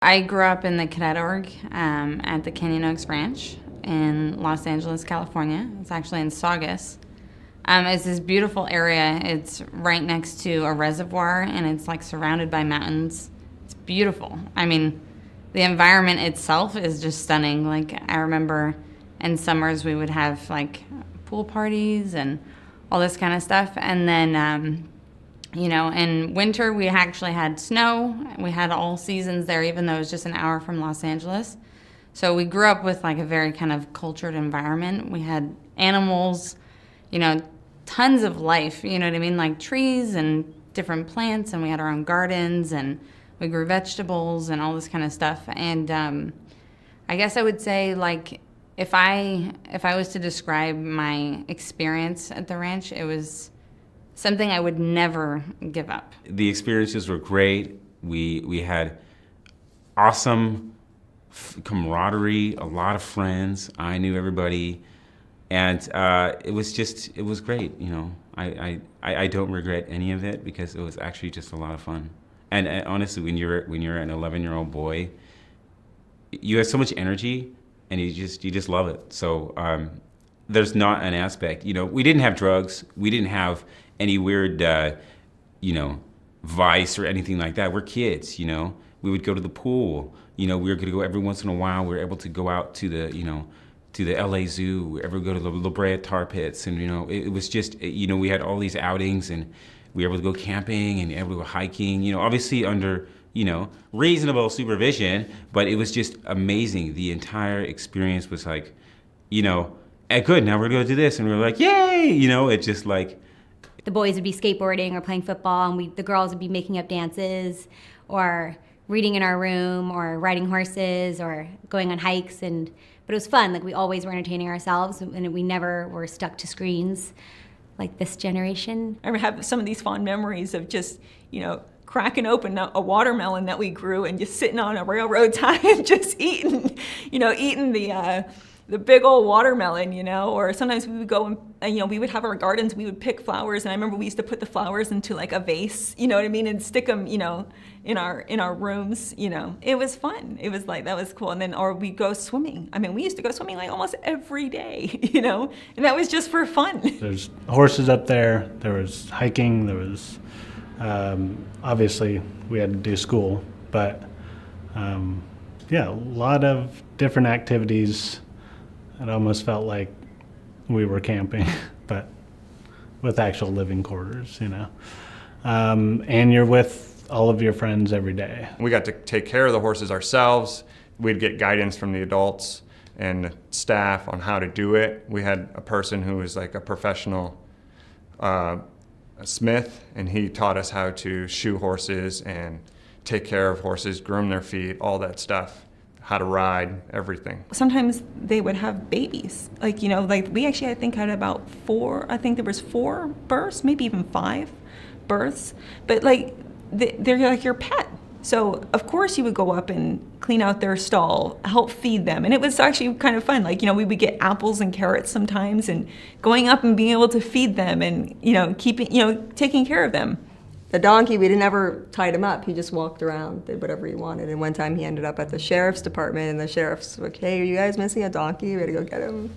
I grew up in the cadet org at the Canyon Oaks Ranch in Los Angeles, California. It's actually in Saugus. It's this beautiful area. It's right next to a reservoir, and it's like surrounded by mountains. It's beautiful. I mean, the environment itself is just stunning. Like, I remember in summers we would have like pool parties and all this kind of stuff. And then, you know, in winter we actually had snow. We had all seasons there, even though it was just an hour from Los Angeles. So we grew up with like a very kind of cultured environment. We had animals, you know, tons of life, you know what I mean? Like trees and different plants, and we had our own gardens, and we grew vegetables and all this kind of stuff. And I guess I would say, like, if I was to describe my experience at the ranch, it was something I would never give up. The experiences were great. We had awesome camaraderie, a lot of friends. I knew everybody. And it was great, you know. I don't regret any of it because it was actually just a lot of fun. And honestly, when you're an 11-year-old boy, you have so much energy, and you just love it. So there's not an aspect, you know. We didn't have drugs. We didn't have any weird, you know, vice or anything like that. We're kids, you know. We would go to the pool. You know, we were going to go every once in a while. We were able to go out to the, you know, to the LA Zoo, we ever go to the La Brea tar pits, and you know, it was just, you know, we had all these outings, and we were able to go camping and able to go hiking, you know, obviously under, you know, reasonable supervision, but it was just amazing. The entire experience was like, you know, good, now we're gonna go do this, and we were like, yay, you know, it just like. The boys would be skateboarding or playing football, and the girls would be making up dances, or reading in our room, or riding horses, or going on hikes, but it was fun. Like, we always were entertaining ourselves, and we never were stuck to screens like this generation. I have some of these fond memories of just, you know, cracking open a watermelon that we grew and just sitting on a railroad tie and just eating the big old watermelon, you know. Or sometimes we would go and, you know, we would have our gardens, we would pick flowers, and I remember we used to put the flowers into like a vase, you know what I mean, and stick them, you know, in our rooms, you know. It was fun. It was like, that was cool. And then, or we go swimming. I mean, we used to go swimming like almost every day, you know, and that was just for fun. There's horses up there. There was hiking. There was, obviously we had to do school, but yeah, a lot of different activities. It almost felt like we were camping, but with actual living quarters, you know. And you're with all of your friends every day. We got to take care of the horses ourselves. We'd get guidance from the adults and staff on how to do it. We had a person who was like a professional a smith, and he taught us how to shoe horses and take care of horses, groom their feet, all that stuff. How to ride, everything. Sometimes they would have babies. Like, you know, like we actually, I think, had about 4, I think there was 4 births, maybe even 5 births. But like, they're like your pet. So of course you would go up and clean out their stall, help feed them. And it was actually kind of fun. Like, you know, we would get apples and carrots sometimes, and going up and being able to feed them and, you know, taking care of them. The donkey, we never tied him up. He just walked around, did whatever he wanted. And one time he ended up at the sheriff's department, and the sheriff's like, hey, are you guys missing a donkey? We had to go get him.